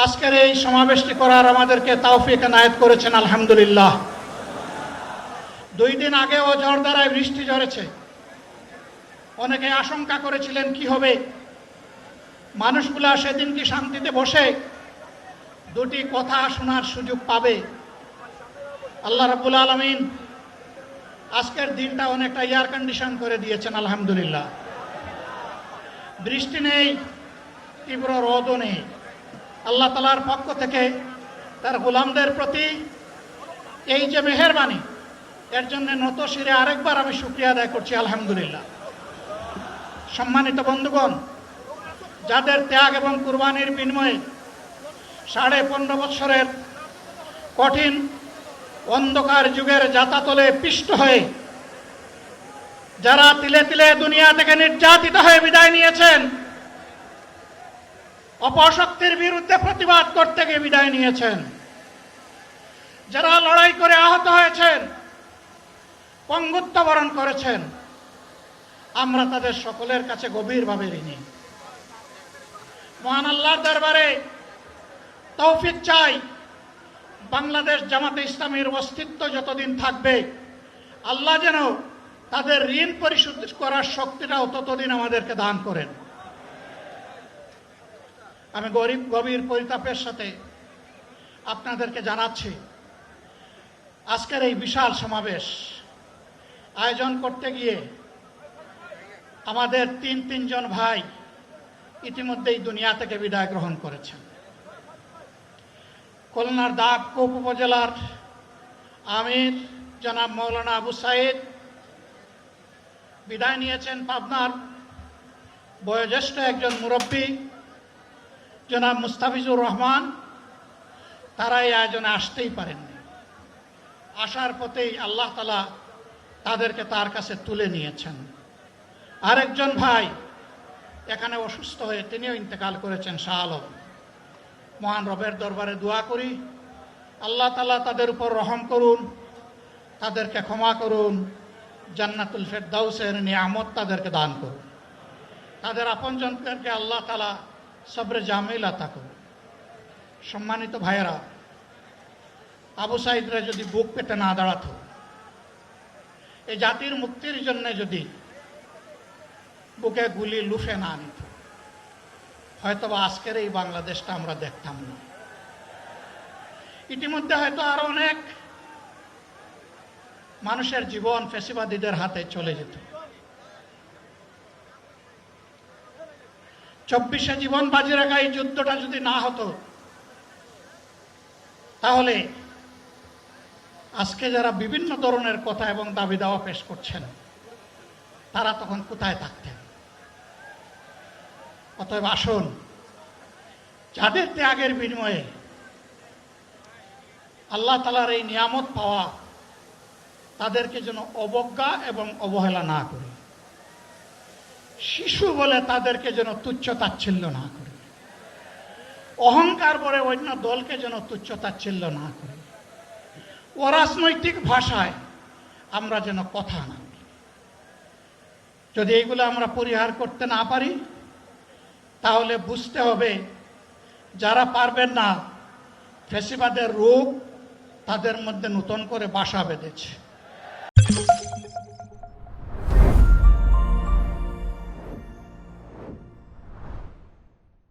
আজকের এই সমাবেশটি করার আমাদেরকে তৌফিক এনায়েত করেছেন আলহামদুলিল্লাহ। 2 দিন আগেও ঝড়ধারায় বৃষ্টি ঝরেছে। অনেকে আশঙ্কা করেছিলেন কি হবে, মানুষগুলা সেদিন কি শান্তিতে বসে দুটি কথা শোনার সুযোগ পাবে। আল্লাহ রাব্বুল আলামিন আজকের দিনটা অনেকটা এয়ার কন্ডিশন করে দিয়েছেন আলহামদুলিল্লাহ। বৃষ্টি নেই, তীব্র রোদও নেই। আল্লাহ তাআলার পক্ষ থেকে তার গোলামদের প্রতি এই যে মেহেরবানি, এর জন্য নত শিরে আরেকবার আমি শুকরিয়া আদায় করছি আলহামদুলিল্লাহ। সম্মানিত বন্ধুগণ, যাদের ত্যাগ এবং কুরবানির বিনিময়ে 15.5 বছরের কঠিন অন্ধকার যুগের যাতাতলে পিষ্ট হয়ে যারা তিলে তিলে দুনিয়া থেকে নির্যাতিত হয়ে বিদায় নিয়েছেন, অপশক্তির বিরুদ্ধে প্রতিবাদ করতে গিয়ে বিদায় নিয়েছেন, যারা লড়াই করে আহত হয়েছেন, পঙ্গুত্ব বরণ করেছেন, আমরা তাদের সকলের কাছে গভীরভাবে ঋণী। মহান আল্লাহর দরবারে তৌফিক চাই, বাংলাদেশ জামাতে ইসলামীর অস্তিত্ব যতদিন থাকবে আল্লাহ যেন তাদের ঋণ পরিশোধ করার শক্তিটাও ততদিন আমাদেরকে দান করেন। আমি গভীর পরিতাপের সাথে আপনাদেরকে জানাচ্ছি, আজকের এই বিশাল সমাবেশ আয়োজন করতে গিয়ে আমাদের তিনজন ভাই ইতিমধ্যেই দুনিয়া থেকে বিদায় গ্রহণ করেছেন। খুলনার দাবকুপ উপজেলার আমির জনাব মৌলানা আবু সাইদ বিদায় নিয়েছেন। পাবনার বয়োজ্যেষ্ঠ একজন মুরব্বী জনাব মুস্তাফিজুর রহমান, তারা এই আয়োজনে আসতেই পারেননি। আসার পথেই আল্লাহ তাআলা তাদেরকে তার কাছে তুলে নিয়েছেন। আরেকজন ভাই এখানে অসুস্থ হয়ে তিনিও ইন্তেকাল করেছেন, শাহ আলম। মহান রবের দরবারে দোয়া করি আল্লাহ তাআলা তাদের উপর রহম করুন, তাদেরকে ক্ষমা করুন, জান্নাতুল ফেরদাউসের নিয়ামত তাদেরকে দান করুন, তাদের আপনজনদেরকে আল্লাহ তাআলা সবরে জামিল আতা করুন। সম্মানিত ভাইয়েরা, আবু সাইদরা যদি বুক পেতে না দাঁড়াতো, এই জাতির মুক্তির জন্য যদি বুকে গুলি লুফে না নিত, হয়তো আজকের এই বাংলাদেশটা আমরা দেখতাম না। ইতিমধ্যে হয়তো আরো অনেক মানুষের জীবন ফ্যাসিবাদীদের হাতে চলে যেত। 24-এ জীবন বাজি রাখা এই যুদ্ধটা যদি না হতো, তাহলে আজকে যারা বিভিন্ন ধরনের কথা এবং দাবি দাওয়া পেশ করছেন, তারা তখন কোথায় থাকতেন? অতএব আসুন, যাদের ত্যাগের বিনিময়ে আল্লাহ তাআলার এই নিয়ামত পাওয়া, তাদেরকে যেন অবজ্ঞা এবং অবহেলা না করি। শিশু বলে তাদেরকে যেন তুচ্ছ তাচ্ছিল্য না করি। অহংকার বলে অন্য দলকে যেন তুচ্ছ তাচ্ছিল্য না করি। অরাজনৈতিক ভাষায় আমরা যেন কথা না বলি। যদি এইগুলো আমরা পরিহার করতে না পারি, তাহলে বুঝতে হবে যারা পারবেন না, ফ্যাসিবাদের রোগ তাদের মধ্যে নতুন করে বাসা বেঁধেছে।